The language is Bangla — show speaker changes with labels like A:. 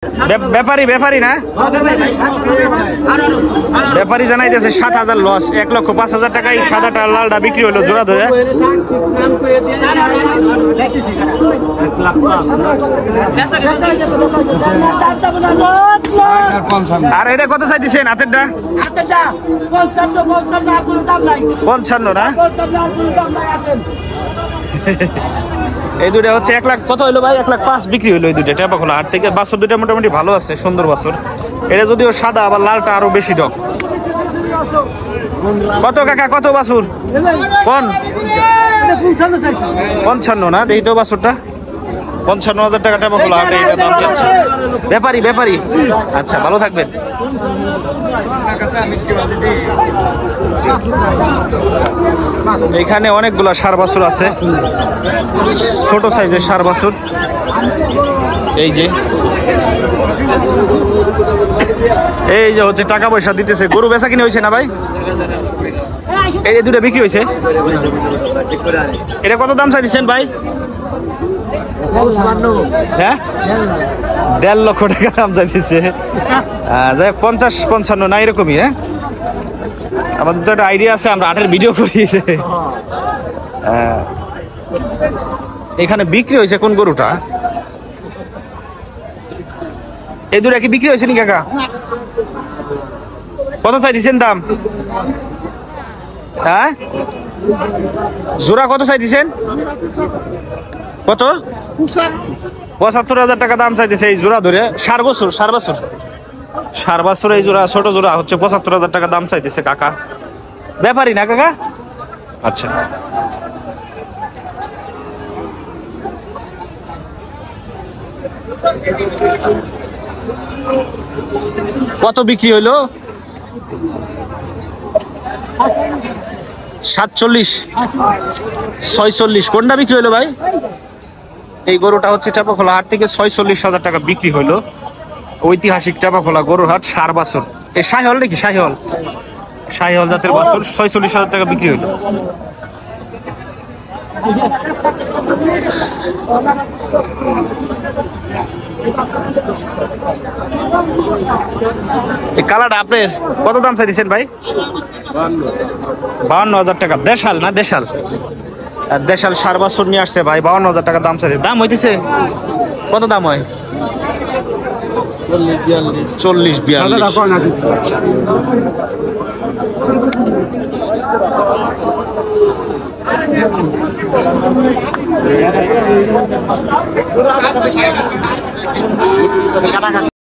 A: ব্যাপারী না ব্যাপারী জানাইতেছে 7,000 লস, 1,05,000 টাকা এই সাদাটা লালটা বিক্রি হলো জোড়া ধরে। আর এটা কত চাইতেছেন হাতেরটা? 55 না? এই দুটা হচ্ছে 1 লাখ কত হইলো ভাই? 1,05,000 বিক্রি হইলো এই দুটা টেপাখোলা হাট থেকে। বাছুর দুটা মোটামুটি ভালো আছে, সুন্দর বাছুর। এটা যদিও সাদা, আবার লালটা আরো বেশি ডক। কত কাকা, কত বাছুর? কোন 55 না? দেখি তো বাছুরটা 55,000 টাকা টেপাখোলা হাটে এটা দাম যাচ্ছে। ব্যাপারী আচ্ছা, ভালো থাকবেন। এখানে অনেকগুলা ষাঁড় বাছুর আছে, ছোট সাইজের ষাঁড় বাছুর। এই যে হচ্ছে টাকা পয়সা দিতেছে। গরু বেচা কিনে হয়েছে না ভাই? এই দুটো বিক্রি হয়েছে। এটা কত দাম চাইছেন ভাই? হ্যাঁ, 1.5 লক্ষ টাকা দাম চাইছে। 50-55 না এরকমই। হ্যাঁ, আমাদের তো একটা আইডিয়া আছে, আমরা হাটের ভিডিও করি। এখানে বিক্রি হয়েছে কোন গরুটা? এই দুটা কি বিক্রি হয়েছে নি কাকা? কত চাইছেন দাম? হ্যাঁ, জোড়া কত চাইছেন? কত? 75,000 টাকা দাম চাইতেছে এই জোড়া ধরে। ষাঁড় বাছুর এই জোড়া, ছোট জোড়া হচ্ছে 75,000 টাকা দাম চাইতেছে কাকা। ব্যাপারী না কাকা? আচ্ছা, কত বিক্রি হইলো? 47, 46। কোনটা বিক্রি হইলো ভাই? এই গরুটা হচ্ছে টেপাখোলা হাট থেকে 46,000 টাকা বিক্রি হইলো। ঐতিহাসিক টেপাখোলা গরুর হাট, ষাঁড় বাছুর। এই শাহিওয়াল নাকি? শাহিওয়াল জাতের বাছুর, 46,000 টাকা বিক্রি হইলো। কালারটা আপনার কত দাম চাইছেন ভাই? 52,000 টাকা। দেশাল না? দেশাল ষাঁড় বাছুর নিয়ে আসছে ভাই, 52,000 টাকা দাম চাইছে। দাম হইতেছে কত? দাম হয় 40-42।